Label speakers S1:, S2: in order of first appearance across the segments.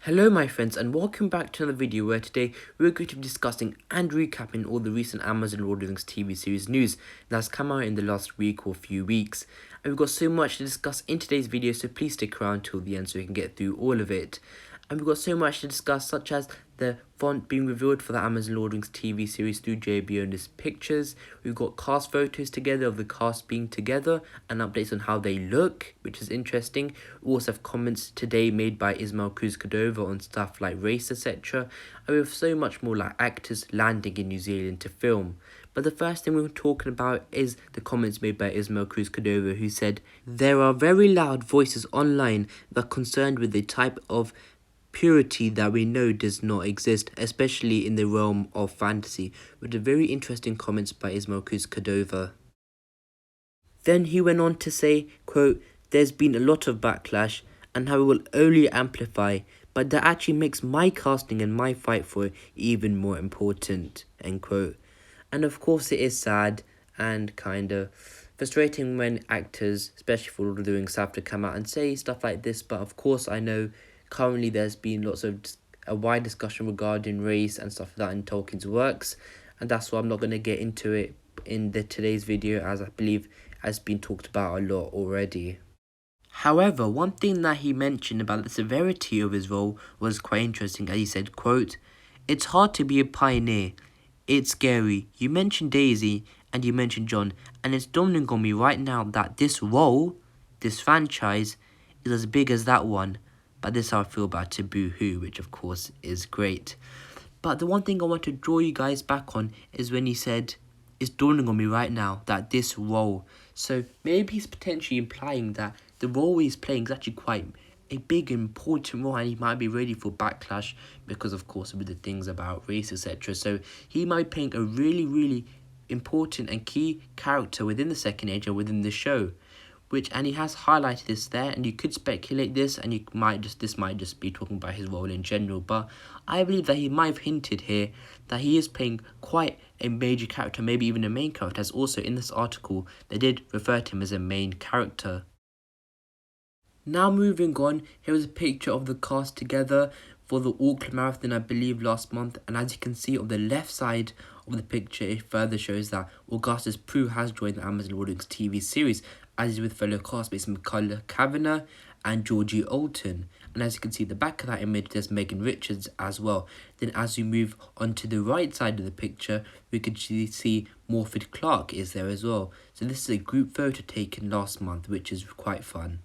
S1: Hello my friends and welcome back to another video where today we're going to be discussing and recapping all the recent Amazon Lord of the Rings TV series news that's come out in the last week or few weeks. And we've got so much to discuss in today's video, so please stick around till the end so we can get through all of it. And we've got so much to discuss, such as the font being revealed for the Amazon Lord of the Rings TV series through J.B. Owner's pictures. We've got cast photos together of the cast being together and updates on how they look, which is interesting. We also have comments today made by Ismael, Cruz on stuff like race, etc. And we have so much more like actors landing in New Zealand to film. But the first thing we're talking about is the comments made by Ismael Cruz who said, "There are very loud voices online that are concerned with the type of purity that we know does not exist, especially in the realm of fantasy," with a very interesting comments by Ismael Cruz Cordova. Then he went on to say, quote, "There's been a lot of backlash and how it will only amplify, but that actually makes my casting and my fight for it even more important," end quote. And of course it is sad and kind of frustrating when actors, especially for Lord of the Rings, have to come out and say stuff like this, but of course I know currently there's been lots of a wide discussion regarding race and stuff like that in Tolkien's works, and that's why I'm not going to get into it in today's video, as I believe has been talked about a lot already. However, one thing that he mentioned about the severity of his role was quite interesting, as he said, quote, "It's hard to be a pioneer. It's scary. You mentioned Daisy and you mentioned John, and it's dawning on me right now that this role, this franchise, is as big as that one. But this is how I feel about Taboo Who, which of course is great." But the one thing I want to draw you guys back on is when he said, "It's dawning on me right now that this role." So maybe he's potentially implying that the role he's playing is actually quite a big important role, and he might be ready for backlash because of course with the things about race, etc. So he might be playing a really important and key character within the Second Age or within the show, and he has highlighted this there, and you could speculate this, and this might just be talking about his role in general, but I believe that he might have hinted here that he is playing quite a major character, maybe even a main character, as also in this article they did refer to him as a main character. Now moving on, here is a picture of the cast together for the Auckland Marathon, I believe last month, and as you can see on the left side of the picture, it further shows that Augustus Prew has joined the Amazon Lord of the Rings TV series, as is with fellow castmates Michaela Kavanagh and Georgie Olton. And as you can see, the back of that image, there's Megan Richards as well. Then as we move on to the right side of the picture, we can see Morfydd Clark is there as well. So this is a group photo taken last month, which is quite fun.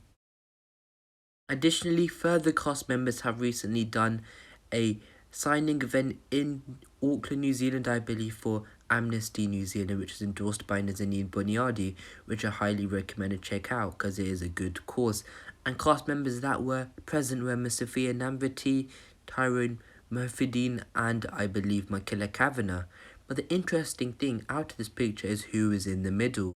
S1: Additionally, further cast members have recently done a signing event in Auckland, New Zealand, I believe, for Amnesty New Zealand, which is endorsed by Nazanin Boniadi, which I highly recommend to check out because it is a good cause. And cast members that were present were Miss Sophia Namvati, Tyrone Murphydine, and I believe Michaela Kavanagh. But the interesting thing out of this picture is who is in the middle.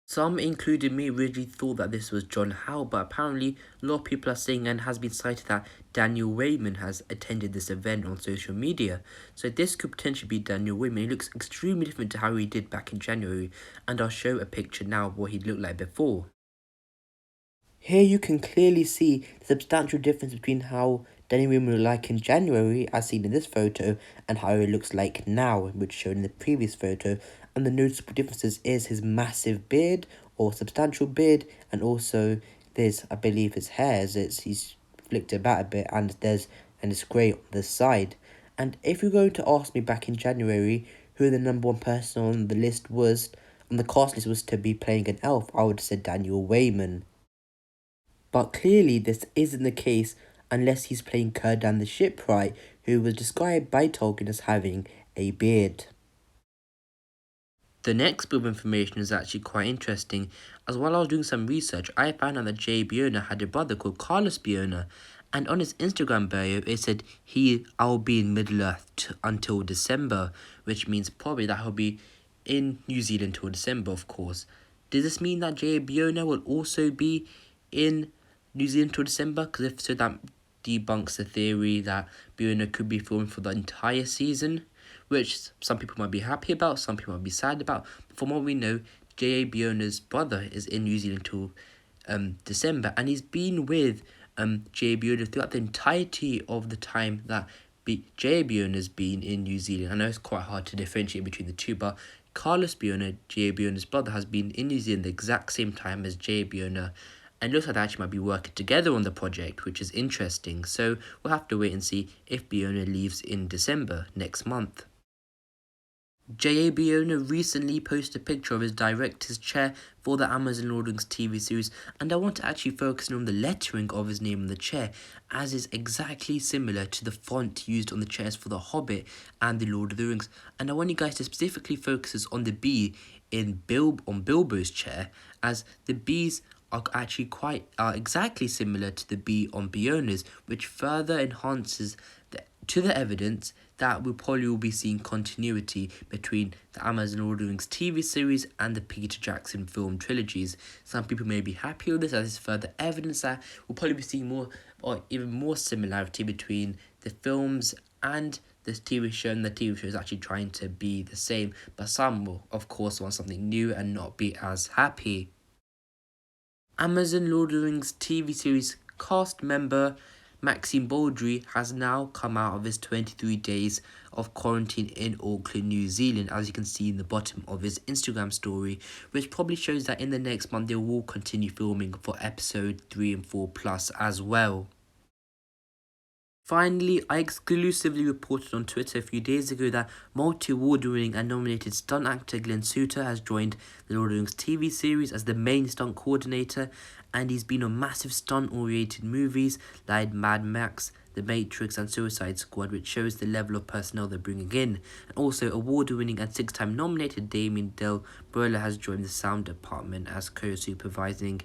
S1: Some, including me, really thought that this was John Howe, but apparently a lot of people are saying, and has been cited, that Daniel Wayman has attended this event on social media. So this could potentially be Daniel Wayman. He looks extremely different to how he did back in January, and I'll show a picture now of what he looked like before. Here you can clearly see the substantial difference between how Daniel Wayman looked like in January, as seen in this photo, and how he looks like now, which shown in the previous photo. And the noticeable differences is his massive beard, or substantial beard, and also there's, I believe, his hair, he's flicked it back a bit, and it's grey on the side. And if you're going to ask me back in January who the number one person on the list was, on the cast list was to be playing an elf, I would have said Daniel Wayman. But clearly this isn't the case unless he's playing Círdan the Shipwright, who was described by Tolkien as having a beard. The next bit of information is actually quite interesting, as while I was doing some research, I found out that J.B. Owner had a brother called Carlos B. Owner, and on his Instagram bio it said I'll be in Middle-earth until December, which means probably that he'll be in New Zealand till December, of course. Does this mean that J.B. Owner will also be in New Zealand till December? Because if so, that debunks the theory that Owner could be filming for the entire season, which some people might be happy about, some people might be sad about. But from what we know, J.A. Owner's brother is in New Zealand till December, and he's been with J Bjorn throughout the entirety of the time that J Bjorn has been in New Zealand. I know it's quite hard to differentiate between the two, but Carlos Bjorn, J Bjorn's brother, has been in New Zealand the exact same time as J Bjorn. And looks like they actually might be working together on the project, which is interesting. So we'll have to wait and see if Bjorn leaves in December next month. J.A. Bjorn recently posted a picture of his director's chair for the Amazon Lord of the Rings TV series, and I want to actually focus on the lettering of his name on the chair, as is exactly similar to the font used on the chairs for The Hobbit and the Lord of the Rings. And I want you guys to specifically focus on the B in Bilbo's chair, as the B's are actually are exactly similar to the B on Bjorn's, which further enhances the evidence that we probably will be seeing continuity between the Amazon Lord of the Rings TV series and the Peter Jackson film trilogies. Some people may be happy with this, as it's further evidence that we'll probably be seeing more or even more similarity between the films and this TV show, and the TV show is actually trying to be the same, but some will of course want something new and not be as happy. Amazon Lord of the Rings TV series cast member Maxime Baldry has now come out of his 23 days of quarantine in Auckland, New Zealand, as you can see in the bottom of his Instagram story, which probably shows that in the next month they will continue filming for episode 3 and 4 plus as well. Finally, I exclusively reported on Twitter a few days ago that multi-award winning and nominated stunt actor Glenn Suter has joined the Lord of the Rings TV series as the main stunt coordinator, and he's been on massive stunt-oriented movies like Mad Max, The Matrix and Suicide Squad, which shows the level of personnel they're bringing in. And also, award-winning and 6-time nominated Damien Del Brola has joined the sound department as co-supervising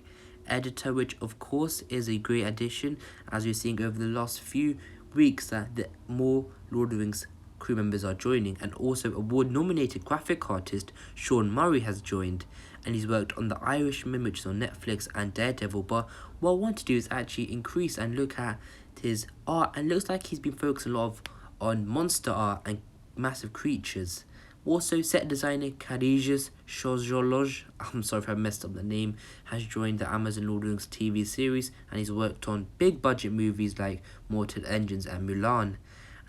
S1: editor, which of course is a great addition, as we're seeing over the last few weeks that more Lord of the Rings crew members are joining. And also, award nominated graphic artist Sean Murray has joined, and he's worked on The Irishman, which is on Netflix, and Daredevil. But what I want to do is actually increase and look at his art, and looks like he's been focusing a lot on monster art and massive creatures. Also, set designer Khadijas Shozholoj, I'm sorry if I messed up the name, has joined the Amazon Lord of the Rings TV series, and he's worked on big budget movies like Mortal Engines and Mulan.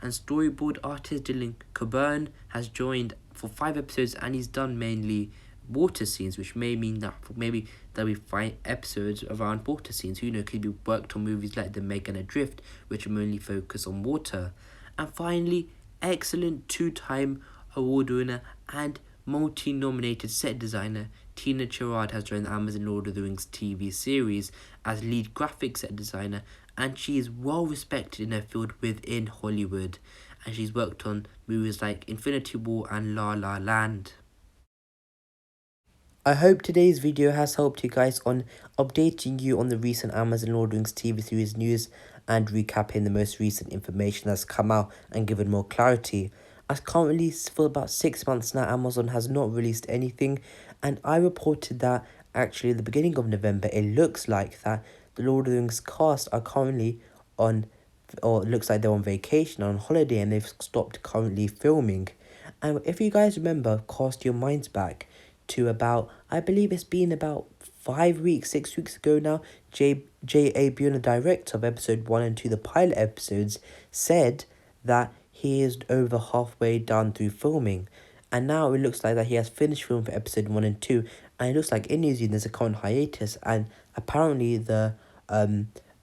S1: And storyboard artist Dylan Coburn has joined for 5 episodes, and he's done mainly water scenes, which may mean that maybe there'll be 5 episodes around water scenes. Who knows, could be worked on movies like The Meg and Adrift, which mainly focus on water. And finally, excellent 2-time award winner and multi-nominated set designer Tina Gerard has joined the Amazon Lord of the Rings TV series as lead graphic set designer, and she is well respected in her field within Hollywood, and she's worked on movies like Infinity War and La La Land. I hope today's video has helped you guys on updating you on the recent Amazon Lord of the Rings TV series news and recapping the most recent information that's come out and given more clarity. As currently, for about 6 months now, Amazon has not released anything, and I reported that actually at the beginning of November, it looks like that the Lord of the Rings cast are currently on, or it looks like they're on vacation, on holiday, and they've stopped currently filming. And if you guys remember, cast your minds back to about, I believe it's been about 5 weeks, 6 weeks ago now, J.A. Bjorn, the director of episode 1 and 2, the pilot episodes, said that he is over halfway done through filming, and now it looks like that he has finished filming for episode 1 and 2, and it looks like in New Zealand there's a current hiatus, and apparently the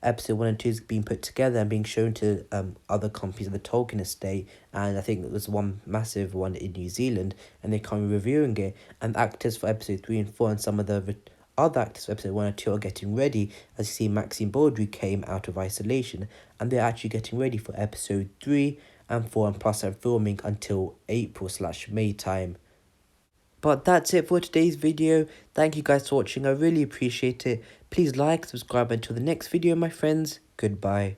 S1: episode 1 and 2 is being put together and being shown to other companies of the Tolkien estate, and I think there's one massive one in New Zealand, and they're currently reviewing it, and actors for episode 3 and 4 and some of the other actors for episode 1 and 2 are getting ready. As you see, Maxime Baldry came out of isolation, and they're actually getting ready for episode 3 and 4, and plus are filming until April/May time. But that's it for today's video. Thank you guys for watching. I really appreciate it. Please like, subscribe. Until the next video, my friends. Goodbye.